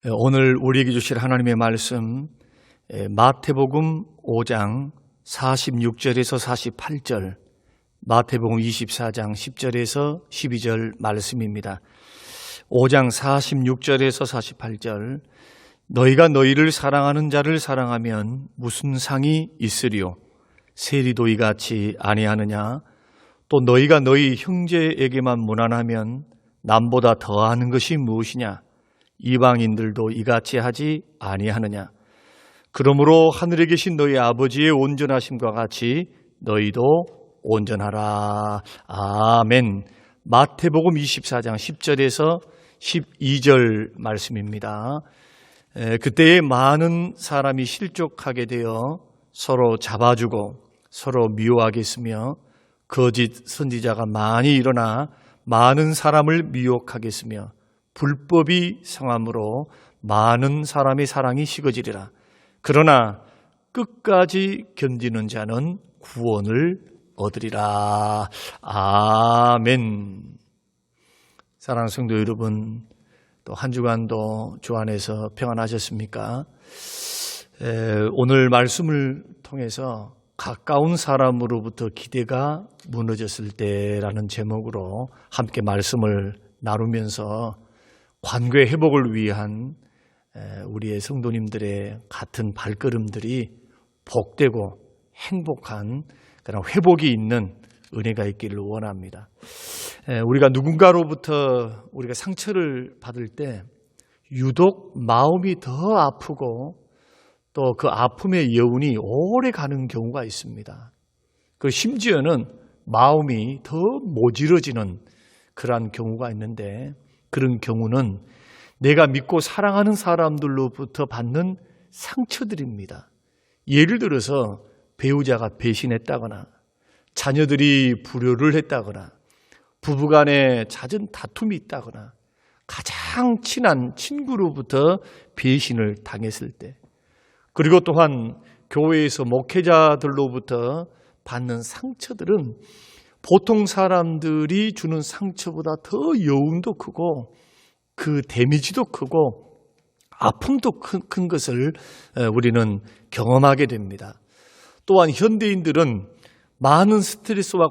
오늘 우리에게 주실 하나님의 말씀 마태복음 5장 46절에서 48절, 마태복음 24장 10절에서 12절 말씀입니다. 5장 46절에서 48절, 너희가 너희를 사랑하는 자를 사랑하면 무슨 상이 있으리요? 세리도이 같이 아니하느냐? 또 너희가 너희 형제에게만 무난하면 남보다 더하는 것이 무엇이냐? 이방인들도 이같이 하지 아니하느냐? 그러므로 하늘에 계신 너희 아버지의 온전하심과 같이 너희도 온전하라. 아멘. 마태복음 24장 10절에서 12절 말씀입니다. 그때에 많은 사람이 실족하게 되어 서로 잡아주고 서로 미워하게 했으며 거짓 선지자가 많이 일어나 많은 사람을 미혹하겠으며 불법이 성함으로 많은 사람의 사랑이 식어지리라. 그러나 끝까지 견디는 자는 구원을 얻으리라. 아멘. 사랑하는 성도 여러분, 또 한 주간도 주 안에서 평안하셨습니까? 오늘 말씀을 통해서 가까운 사람으로부터 기대가 무너졌을 때라는 제목으로 함께 말씀을 나누면서 관계 회복을 위한 우리의 성도님들의 같은 발걸음들이 복되고 행복한 그런 회복이 있는 은혜가 있기를 원합니다. 우리가 누군가로부터 우리가 상처를 받을 때 유독 마음이 더 아프고 또 그 아픔의 여운이 오래 가는 경우가 있습니다. 그 심지어는 마음이 더 모질어지는 그러한 경우가 있는데, 그런 경우는 내가 믿고 사랑하는 사람들로부터 받는 상처들입니다. 예를 들어서 배우자가 배신했다거나 자녀들이 불효를 했다거나 부부간에 잦은 다툼이 있다거나 가장 친한 친구로부터 배신을 당했을 때, 그리고 또한 교회에서 목회자들로부터 받는 상처들은 보통 사람들이 주는 상처보다 더 여운도 크고 그 데미지도 크고 아픔도 큰 것을 우리는 경험하게 됩니다. 또한 현대인들은 많은 스트레스와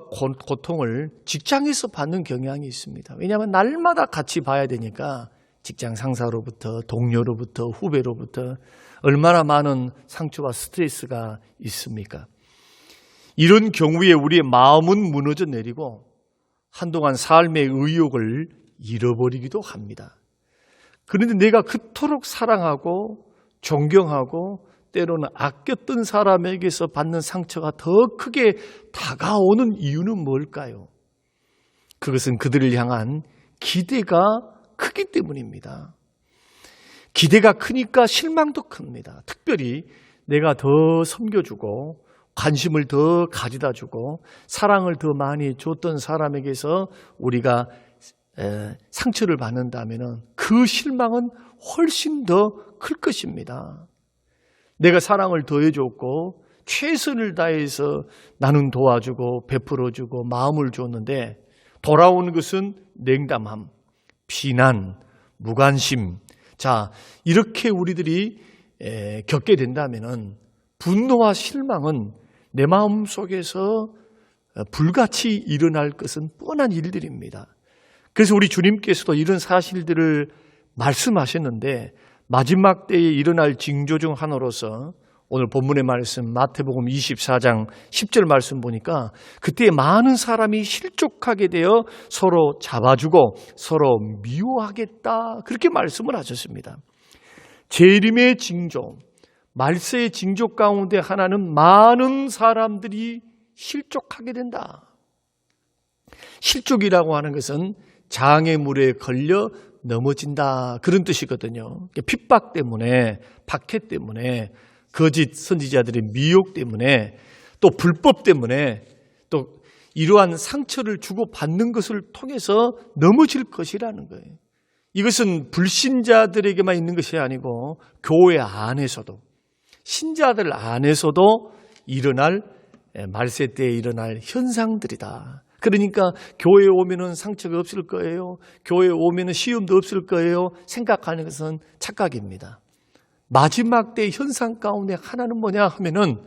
고통을 직장에서 받는 경향이 있습니다. 왜냐하면 날마다 같이 봐야 되니까 직장 상사로부터, 동료로부터, 후배로부터 얼마나 많은 상처와 스트레스가 있습니까? 이런 경우에 우리의 마음은 무너져 내리고 한동안 삶의 의욕을 잃어버리기도 합니다. 그런데 내가 그토록 사랑하고 존경하고 때로는 아꼈던 사람에게서 받는 상처가 더 크게 다가오는 이유는 뭘까요? 그것은 그들을 향한 기대가 크기 때문입니다. 기대가 크니까 실망도 큽니다. 특별히 내가 더 섬겨주고 관심을 더 가져다 주고 사랑을 더 많이 줬던 사람에게서 우리가 상처를 받는다면 그 실망은 훨씬 더 클 것입니다. 내가 사랑을 더해줬고 최선을 다해서 나는 도와주고 베풀어주고 마음을 줬는데 돌아오는 것은 냉담함, 비난, 무관심. 자, 이렇게 우리들이 겪게 된다면 분노와 실망은 내 마음 속에서 불같이 일어날 것은 뻔한 일들입니다. 그래서 우리 주님께서도 이런 사실들을 말씀하셨는데 마지막 때에 일어날 징조 중 하나로서 오늘 본문의 말씀 마태복음 24장 10절 말씀 보니까 그때 많은 사람이 실족하게 되어 서로 잡아주고 서로 미워하겠다, 그렇게 말씀을 하셨습니다. 재림의 징조, 말세의 징조 가운데 하나는 많은 사람들이 실족하게 된다. 실족이라고 하는 것은 장애물에 걸려 넘어진다, 그런 뜻이거든요. 핍박 때문에, 박해 때문에, 거짓 선지자들의 미혹 때문에, 또 불법 때문에, 또 이러한 상처를 주고받는 것을 통해서 넘어질 것이라는 거예요. 이것은 불신자들에게만 있는 것이 아니고 교회 안에서도, 신자들 안에서도 일어날, 말세 때에 일어날 현상들이다. 그러니까 교회에 오면은 상처가 없을 거예요. 교회에 오면은 시험도 없을 거예요. 생각하는 것은 착각입니다. 마지막 때 현상 가운데 하나는 뭐냐 하면은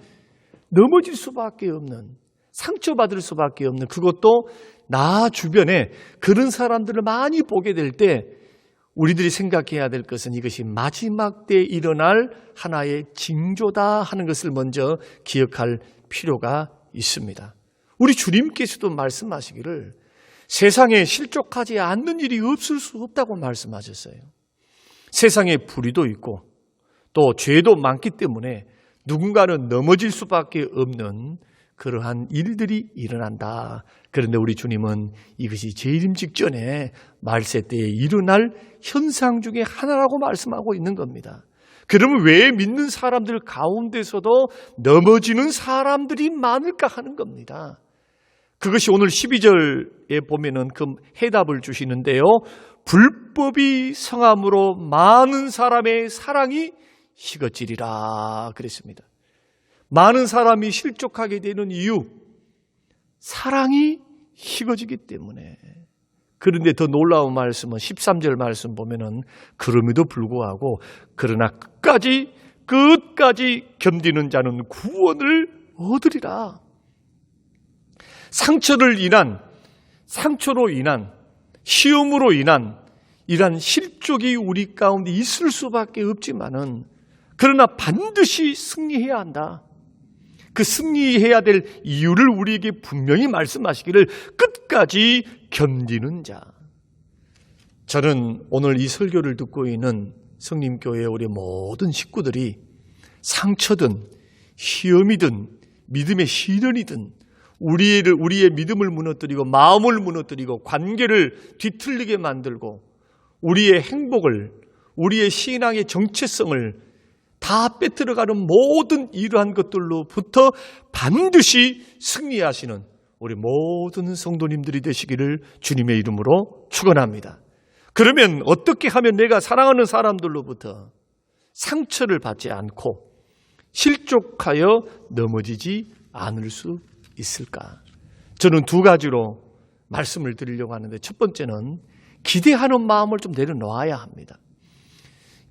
넘어질 수밖에 없는, 상처받을 수밖에 없는, 그것도 나 주변에 그런 사람들을 많이 보게 될 때 우리들이 생각해야 될 것은 이것이 마지막 때 일어날 하나의 징조다 하는 것을 먼저 기억할 필요가 있습니다. 우리 주님께서도 말씀하시기를 세상에 실족하지 않는 일이 없을 수 없다고 말씀하셨어요. 세상에 불의도 있고 또 죄도 많기 때문에 누군가는 넘어질 수밖에 없는 그러한 일들이 일어난다. 그런데 우리 주님은 이것이 재림 직전에 말세 때에 일어날 현상 중에 하나라고 말씀하고 있는 겁니다. 그러면 왜 믿는 사람들 가운데서도 넘어지는 사람들이 많을까 하는 겁니다. 그것이 오늘 12절에 보면은 그 해답을 주시는데요. 불법이 성함으로 많은 사람의 사랑이 식어지리라 그랬습니다. 많은 사람이 실족하게 되는 이유, 사랑이 식어지기 때문에. 그런데 더 놀라운 말씀은 13절 말씀 보면은 그럼에도 불구하고 그러나 끝까지 견디는 자는 구원을 얻으리라. 상처로 인한 시험으로 인한 이러한 실족이 우리 가운데 있을 수밖에 없지만은 그러나 반드시 승리해야 한다. 그 승리해야 될 이유를 우리에게 분명히 말씀하시기를 끝까지 견디는 자. 저는 오늘 이 설교를 듣고 있는 성림교회 우리 모든 식구들이 상처든 시험이든 믿음의 시련이든 우리의 믿음을 무너뜨리고 마음을 무너뜨리고 관계를 뒤틀리게 만들고 우리의 행복을, 우리의 신앙의 정체성을 다 빼뜨려가는 모든 이러한 것들로부터 반드시 승리하시는 우리 모든 성도님들이 되시기를 주님의 이름으로 축원합니다. 그러면 어떻게 하면 내가 사랑하는 사람들로부터 상처를 받지 않고 실족하여 넘어지지 않을 수 있을까? 저는 두 가지로 말씀을 드리려고 하는데, 첫 번째는 기대하는 마음을 좀 내려놓아야 합니다.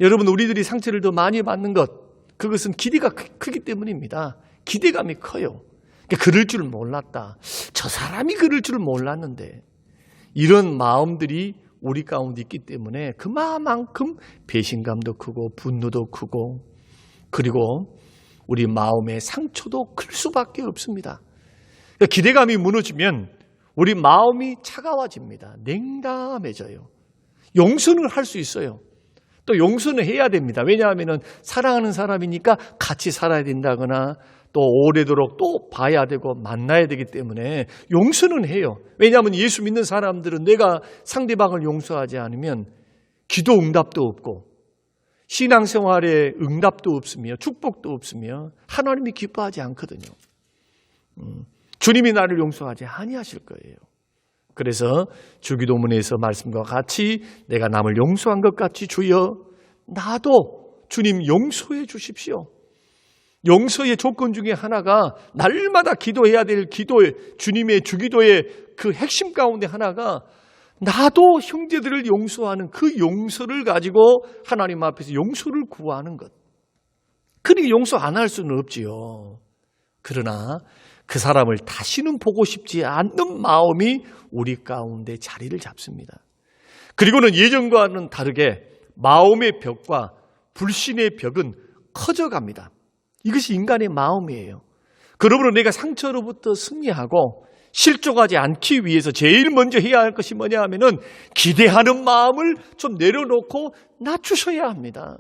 여러분, 우리들이 상처를 더 많이 받는 것, 그것은 기대가 크기 때문입니다. 기대감이 커요. 그럴 줄 몰랐다. 저 사람이 그럴 줄 몰랐는데. 이런 마음들이 우리 가운데 있기 때문에 그만큼 배신감도 크고 분노도 크고 그리고 우리 마음의 상처도 클 수밖에 없습니다. 기대감이 무너지면 우리 마음이 차가워집니다. 냉담해져요. 용서는 할 수 있어요. 또 용서는 해야 됩니다. 왜냐하면 사랑하는 사람이니까 같이 살아야 된다거나 또 오래도록 또 봐야 되고 만나야 되기 때문에 용서는 해요. 왜냐하면 예수 믿는 사람들은 내가 상대방을 용서하지 않으면 기도 응답도 없고 신앙생활에 응답도 없으며 축복도 없으며 하나님이 기뻐하지 않거든요. 주님이 나를 용서하지 아니하실 거예요. 그래서 주기도문에서 말씀과 같이 내가 남을 용서한 것 같이 주여 나도 주님 용서해 주십시오. 용서의 조건 중에 하나가 날마다 기도해야 될 기도의 주님의 주기도의 그 핵심 가운데 하나가 나도 형제들을 용서하는 그 용서를 가지고 하나님 앞에서 용서를 구하는 것. 그러니 용서 안 할 수는 없지요. 그러나 그 사람을 다시는 보고 싶지 않는 마음이 우리 가운데 자리를 잡습니다. 그리고는 예전과는 다르게 마음의 벽과 불신의 벽은 커져갑니다. 이것이 인간의 마음이에요. 그러므로 내가 상처로부터 승리하고 실족하지 않기 위해서 제일 먼저 해야 할 것이 뭐냐 하면은 기대하는 마음을 좀 내려놓고 낮추셔야 합니다.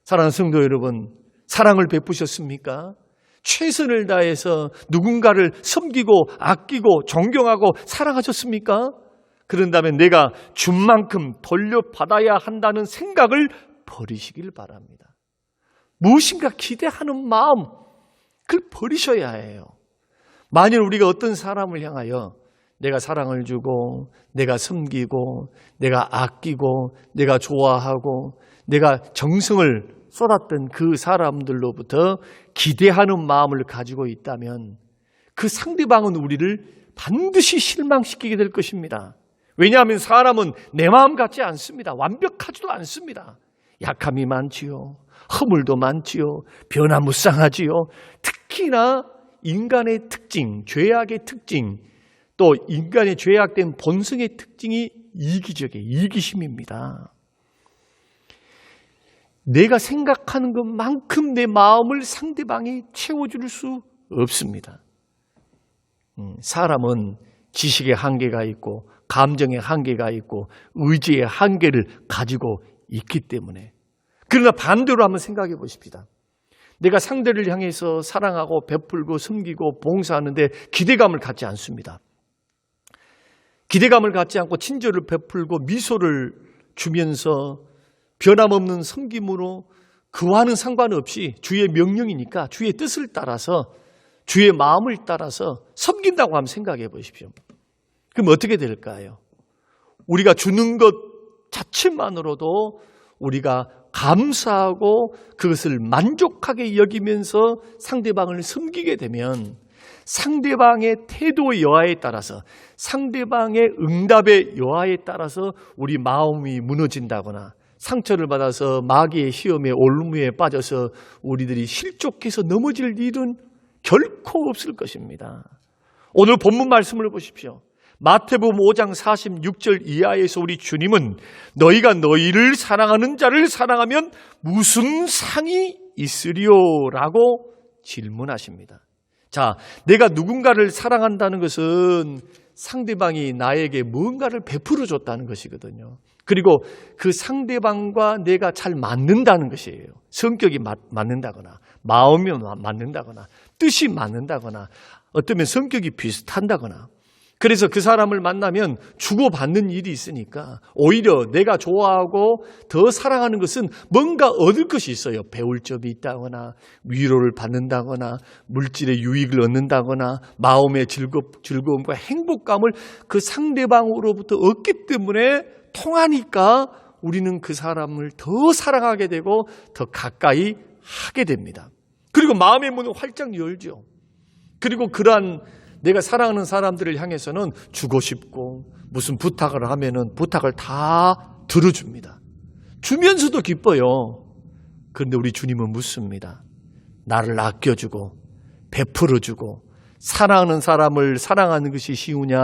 사랑하는 성도 여러분, 사랑을 베푸셨습니까? 최선을 다해서 누군가를 섬기고 아끼고 존경하고 사랑하셨습니까? 그런다면 내가 준 만큼 돌려받아야 한다는 생각을 버리시길 바랍니다. 무엇인가 기대하는 마음, 그걸 버리셔야 해요. 만일 우리가 어떤 사람을 향하여 내가 사랑을 주고 내가 섬기고 내가 아끼고 내가 좋아하고 내가 정성을 쏟았던 그 사람들로부터 기대하는 마음을 가지고 있다면 그 상대방은 우리를 반드시 실망시키게 될 것입니다. 왜냐하면 사람은 내 마음 같지 않습니다. 완벽하지도 않습니다. 약함이 많지요. 허물도 많지요. 변화무쌍하지요. 특히나 인간의 특징, 죄악의 특징, 또 인간의 죄악된 본성의 특징이 이기심입니다. 내가 생각하는 것만큼 내 마음을 상대방이 채워줄 수 없습니다. 사람은 지식의 한계가 있고 감정의 한계가 있고 의지의 한계를 가지고 있기 때문에. 그러나 반대로 한번 생각해 보십시다. 내가 상대를 향해서 사랑하고 베풀고 섬기고 봉사하는데 기대감을 갖지 않습니다. 기대감을 갖지 않고 친절을 베풀고 미소를 주면서 변함없는 섬김으로 그와는 상관없이 주의 명령이니까 주의 뜻을 따라서 주의 마음을 따라서 섬긴다고 한번 생각해 보십시오. 그럼 어떻게 될까요? 우리가 주는 것 자체만으로도 우리가 감사하고 그것을 만족하게 여기면서 상대방을 섬기게 되면 상대방의 태도의 여하에 따라서 상대방의 응답의 여하에 따라서 우리 마음이 무너진다거나 상처를 받아서 마귀의 시험에 올무에 빠져서 우리들이 실족해서 넘어질 일은 결코 없을 것입니다. 오늘 본문 말씀을 보십시오. 마태복음 5장 46절 이하에서 우리 주님은 너희가 너희를 사랑하는 자를 사랑하면 무슨 상이 있으리요? 라고 질문하십니다. 자, 내가 누군가를 사랑한다는 것은 상대방이 나에게 무언가를 베풀어 줬다는 것이거든요. 그리고 그 상대방과 내가 잘 맞는다는 것이에요. 성격이 맞는다거나 마음이 맞는다거나 뜻이 맞는다거나 어쩌면 성격이 비슷한다거나 그래서 그 사람을 만나면 주고받는 일이 있으니까 오히려 내가 좋아하고 더 사랑하는 것은 뭔가 얻을 것이 있어요. 배울 점이 있다거나 위로를 받는다거나 물질의 유익을 얻는다거나 마음의 즐거움과 행복감을 그 상대방으로부터 얻기 때문에 통하니까 우리는 그 사람을 더 사랑하게 되고 더 가까이 하게 됩니다. 그리고 마음의 문을 활짝 열죠. 그리고 그러한 내가 사랑하는 사람들을 향해서는 주고 싶고 무슨 부탁을 하면은 부탁을 다 들어줍니다. 주면서도 기뻐요. 그런데 우리 주님은 묻습니다. 나를 아껴주고 베풀어주고 사랑하는 사람을 사랑하는 것이 쉬우냐?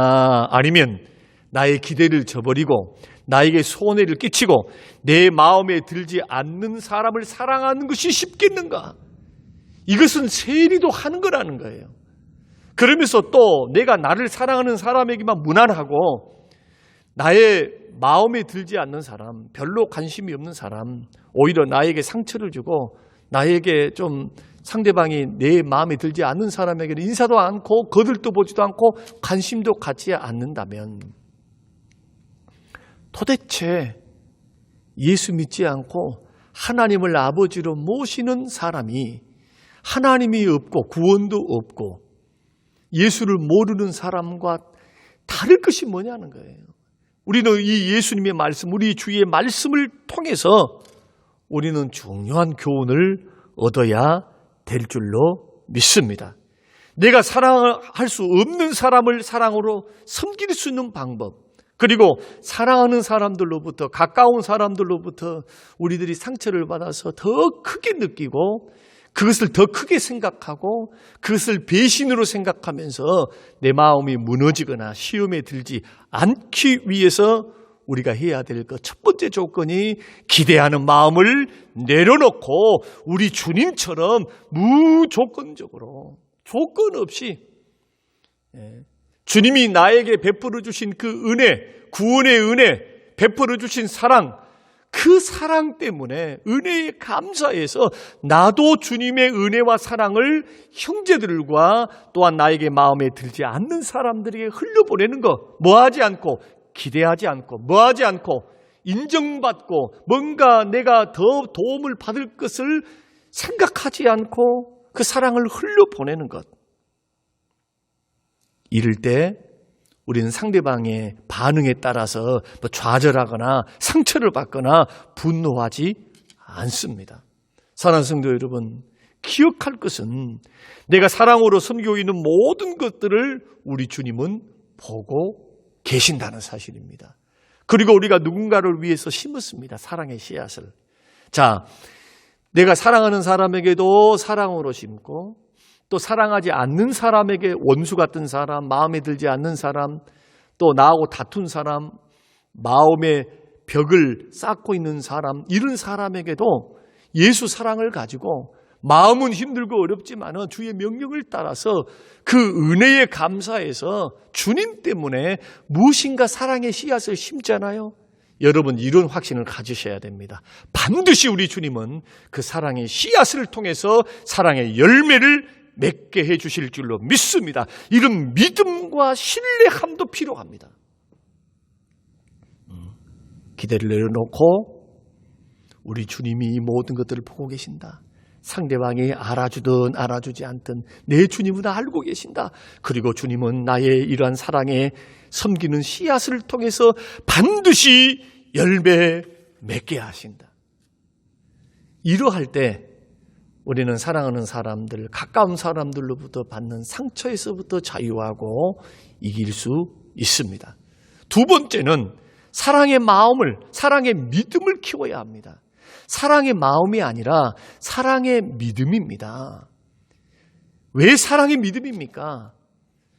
아니면 나의 기대를 저버리고 나에게 손해를 끼치고 내 마음에 들지 않는 사람을 사랑하는 것이 쉽겠는가? 이것은 세리도 하는 거라는 거예요. 그러면서 또 내가 나를 사랑하는 사람에게만 무난하고 나의 마음에 들지 않는 사람, 별로 관심이 없는 사람, 오히려 나에게 상처를 주고 나에게 좀 상대방이 내 마음에 들지 않는 사람에게는 인사도 않고 거들떠 보지도 않고 관심도 갖지 않는다면 도대체 예수 믿지 않고 하나님을 아버지로 모시는 사람이 하나님이 없고 구원도 없고 예수를 모르는 사람과 다를 것이 뭐냐는 거예요. 우리는 이 예수님의 말씀, 우리 주의 말씀을 통해서 우리는 중요한 교훈을 얻어야 될 줄로 믿습니다. 내가 사랑할 수 없는 사람을 사랑으로 섬길 수 있는 방법, 그리고 사랑하는 사람들로부터 가까운 사람들로부터 우리들이 상처를 받아서 더 크게 느끼고 그것을 더 크게 생각하고 그것을 배신으로 생각하면서 내 마음이 무너지거나 시험에 들지 않기 위해서 우리가 해야 될 것 첫 번째 조건이 기대하는 마음을 내려놓고 우리 주님처럼 무조건적으로 조건 없이 주님이 나에게 베풀어 주신 그 은혜, 구원의 은혜, 베풀어 주신 사랑, 그 사랑 때문에 은혜에 감사해서 나도 주님의 은혜와 사랑을 형제들과 또한 나에게 마음에 들지 않는 사람들에게 흘려보내는 것, 뭐하지 않고 기대하지 않고 뭐하지 않고 인정받고 뭔가 내가 더 도움을 받을 것을 생각하지 않고 그 사랑을 흘려보내는 것. 이럴 때 우리는 상대방의 반응에 따라서 좌절하거나 상처를 받거나 분노하지 않습니다. 사랑하는 성도 여러분, 기억할 것은 내가 사랑으로 섬기고 있는 모든 것들을 우리 주님은 보고 계신다는 사실입니다. 그리고 우리가 누군가를 위해서 심었습니다. 사랑의 씨앗을. 자, 내가 사랑하는 사람에게도 사랑으로 심고 또 사랑하지 않는 사람에게 원수 같은 사람, 마음에 들지 않는 사람, 또 나하고 다툰 사람, 마음의 벽을 쌓고 있는 사람, 이런 사람에게도 예수 사랑을 가지고 마음은 힘들고 어렵지만 주의 명령을 따라서 그 은혜에 감사해서 주님 때문에 무엇인가 사랑의 씨앗을 심잖아요. 여러분, 이런 확신을 가지셔야 됩니다. 반드시 우리 주님은 그 사랑의 씨앗을 통해서 사랑의 열매를 맺게 해 주실 줄로 믿습니다. 이런 믿음과 신뢰함도 필요합니다. 기대를 내려놓고 우리 주님이 이 모든 것들을 보고 계신다. 상대방이 알아주든 알아주지 않든 내 주님은 알고 계신다. 그리고 주님은 나의 이러한 사랑에 섬기는 씨앗을 통해서 반드시 열매 맺게 하신다. 이러할 때 우리는 사랑하는 사람들, 가까운 사람들로부터 받는 상처에서부터 자유하고 이길 수 있습니다. 두 번째는 사랑의 마음을, 사랑의 믿음을 키워야 합니다. 사랑의 마음이 아니라 사랑의 믿음입니다. 왜 사랑의 믿음입니까?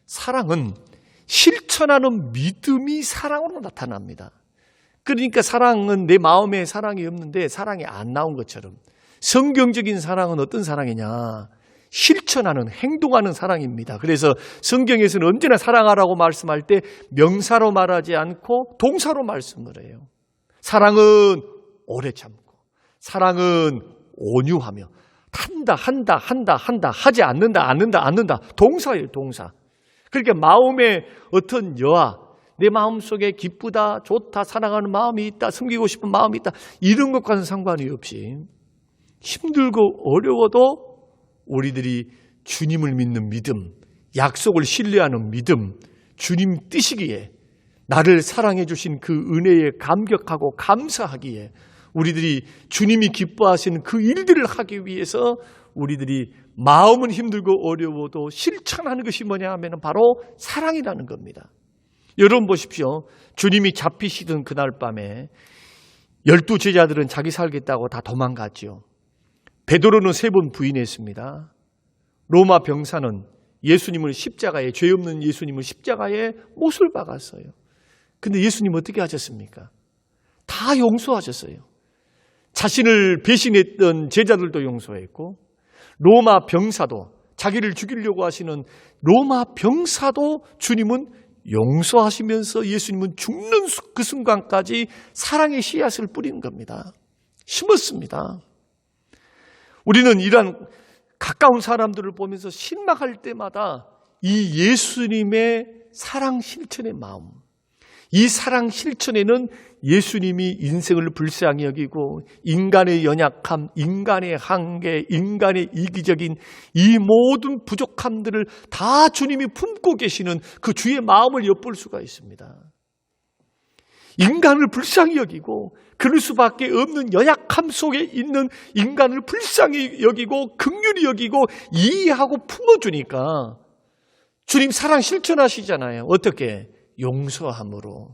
사랑은 실천하는 믿음이 사랑으로 나타납니다. 그러니까 사랑은 내 마음에 사랑이 없는데 사랑이 안 나온 것처럼 성경적인 사랑은 어떤 사랑이냐? 실천하는, 행동하는 사랑입니다. 그래서 성경에서는 언제나 사랑하라고 말씀할 때 명사로 말하지 않고 동사로 말씀을 해요. 사랑은 오래 참고, 사랑은 온유하며, 한다, 하지 않는다. 동사예요, 동사. 그러니까 마음에 어떤 여와 내 마음속에 기쁘다, 좋다, 사랑하는 마음이 있다, 섬기고 싶은 마음이 있다, 이런 것과는 상관이 없이 힘들고 어려워도 우리들이 주님을 믿는 믿음, 약속을 신뢰하는 믿음, 주님 뜻이기에 나를 사랑해 주신 그 은혜에 감격하고 감사하기에 우리들이 주님이 기뻐하시는 그 일들을 하기 위해서 우리들이 마음은 힘들고 어려워도 실천하는 것이 뭐냐 하면 바로 사랑이라는 겁니다. 여러분 보십시오. 주님이 잡히시던 그날 밤에 12 제자들은 자기 살겠다고 다 도망갔죠. 베드로는 3번 부인했습니다. 로마 병사는 예수님을 십자가에, 죄 없는 예수님을 십자가에 못을 박았어요. 근데 예수님 어떻게 하셨습니까? 다 용서하셨어요. 자신을 배신했던 제자들도 용서했고, 로마 병사도, 자기를 죽이려고 하시는 로마 병사도 주님은 용서하시면서 예수님은 죽는 그 순간까지 사랑의 씨앗을 뿌린 겁니다. 심었습니다. 우리는 이러한 가까운 사람들을 보면서 실망할 때마다 이 예수님의 사랑 실천의 마음, 이 사랑 실천에는 예수님이 인생을 불쌍히 여기고 인간의 연약함, 인간의 한계, 인간의 이기적인 이 모든 부족함들을 다 주님이 품고 계시는 그 주의 마음을 엿볼 수가 있습니다. 인간을 불쌍히 여기고 그럴 수밖에 없는 연약함 속에 있는 인간을 불쌍히 여기고 긍휼히 여기고 이해하고 품어주니까 주님 사랑 실천하시잖아요. 어떻게? 용서함으로.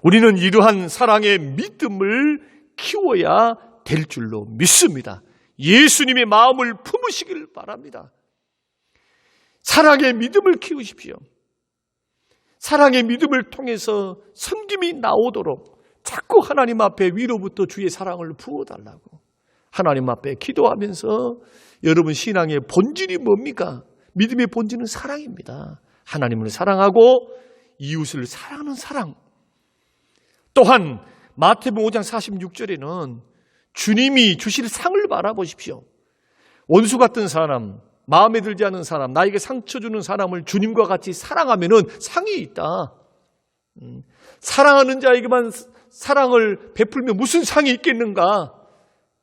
우리는 이러한 사랑의 믿음을 키워야 될 줄로 믿습니다. 예수님의 마음을 품으시길 바랍니다. 사랑의 믿음을 키우십시오. 사랑의 믿음을 통해서 섬김이 나오도록 자꾸 하나님 앞에 위로부터 주의 사랑을 부어달라고 하나님 앞에 기도하면서 여러분 신앙의 본질이 뭡니까? 믿음의 본질은 사랑입니다. 하나님을 사랑하고 이웃을 사랑하는 사랑. 또한 마태복음 5장 46절에는 주님이 주실 상을 바라보십시오. 원수 같은 사람, 마음에 들지 않는 사람, 나에게 상처 주는 사람을 주님과 같이 사랑하면은 상이 있다. 사랑하는 자에게만 사랑을 베풀면 무슨 상이 있겠는가?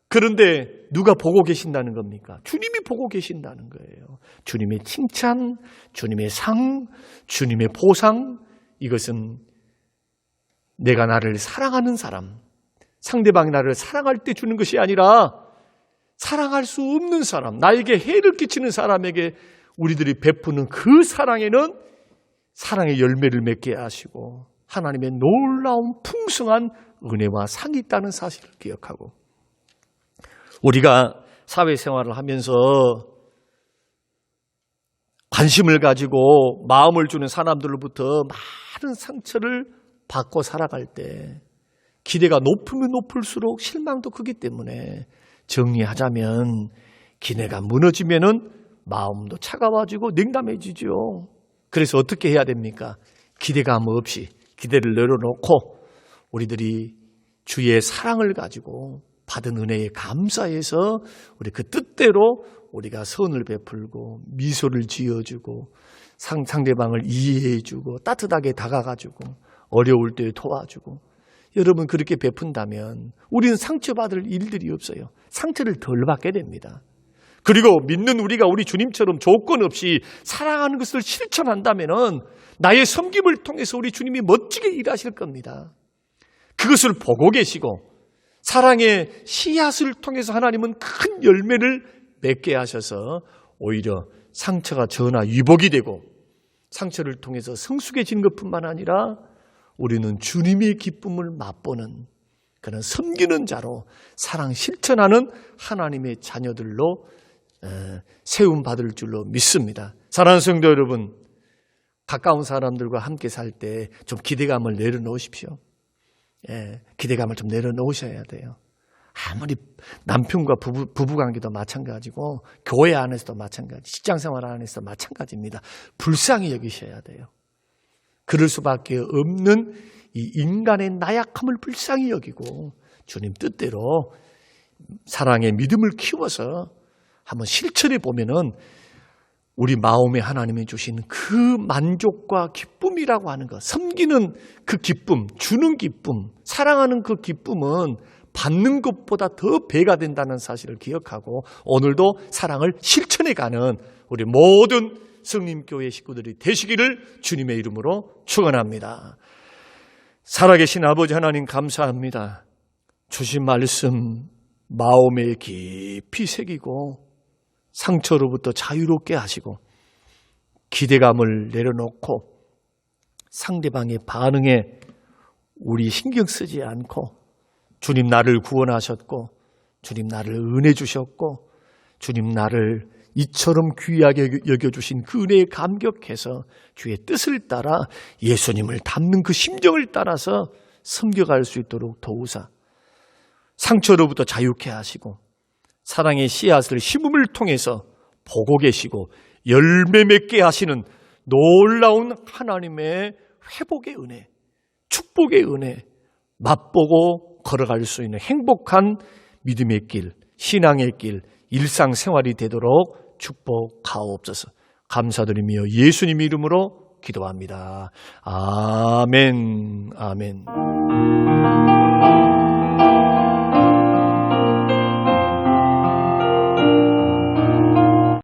그런데 누가 보고 계신다는 겁니까? 주님이 보고 계신다는 거예요. 주님의 칭찬, 주님의 상, 주님의 보상, 이것은 내가 나를 사랑하는 사람, 상대방이 나를 사랑할 때 주는 것이 아니라 사랑할 수 없는 사람, 나에게 해를 끼치는 사람에게 우리들이 베푸는 그 사랑에는 사랑의 열매를 맺게 하시고 하나님의 놀라운 풍성한 은혜와 상이 있다는 사실을 기억하고, 우리가 사회생활을 하면서 관심을 가지고 마음을 주는 사람들로부터 많은 상처를 받고 살아갈 때 기대가 높으면 높을수록 실망도 크기 때문에, 정리하자면 기대가 무너지면은 마음도 차가워지고 냉담해지죠. 그래서 어떻게 해야 됩니까? 기대감 없이 기대를 내려놓고 우리들이 주의 사랑을 가지고 받은 은혜에 감사해서 우리 그 뜻대로 우리가 선을 베풀고 미소를 지어주고 상대방을 이해해주고 따뜻하게 다가가주고 어려울 때 도와주고, 여러분 그렇게 베푼다면 우리는 상처받을 일들이 없어요. 상처를 덜 받게 됩니다. 그리고 믿는 우리가 우리 주님처럼 조건 없이 사랑하는 것을 실천한다면 나의 섬김을 통해서 우리 주님이 멋지게 일하실 겁니다. 그것을 보고 계시고 사랑의 씨앗을 통해서 하나님은 큰 열매를 맺게 하셔서 오히려 상처가 전화 위복이 되고 상처를 통해서 성숙해진 것뿐만 아니라 우리는 주님의 기쁨을 맛보는 그런 섬기는 자로 사랑 실천하는 하나님의 자녀들로 세움받을 줄로 믿습니다. 사랑하는 성도 여러분, 가까운 사람들과 함께 살 때 좀 기대감을 내려놓으십시오. 기대감을 좀 내려놓으셔야 돼요. 아무리 남편과 부부관계도 마찬가지고 교회 안에서도 마찬가지, 직장생활 안에서도 마찬가지입니다. 불쌍히 여기셔야 돼요. 그럴 수밖에 없는 이 인간의 나약함을 불쌍히 여기고 주님 뜻대로 사랑의 믿음을 키워서 한번 실천해 보면은 우리 마음에 하나님이 주신 그 만족과 기쁨이라고 하는 것, 섬기는 그 기쁨, 주는 기쁨, 사랑하는 그 기쁨은 받는 것보다 더 배가 된다는 사실을 기억하고 오늘도 사랑을 실천해가는 우리 모든 성림교회 식구들이 되시기를 주님의 이름으로 축원합니다. 살아계신 아버지 하나님 감사합니다. 주신 말씀 마음에 깊이 새기고 상처로부터 자유롭게 하시고 기대감을 내려놓고 상대방의 반응에 우리 신경 쓰지 않고 주님 나를 구원하셨고 주님 나를 은혜 주셨고 주님 나를 이처럼 귀하게 여겨주신 그 은혜에 감격해서 주의 뜻을 따라 예수님을 닮는 그 심정을 따라서 섬겨갈 수 있도록 도우사 상처로부터 자유케 하시고 사랑의 씨앗을 심음을 통해서 보고 계시고 열매 맺게 하시는 놀라운 하나님의 회복의 은혜, 축복의 은혜 맛보고 걸어갈 수 있는 행복한 믿음의 길, 신앙의 길, 일상생활이 되도록 축복하옵소서. 감사드리며 예수님 이름으로 기도합니다. 아멘. 아멘.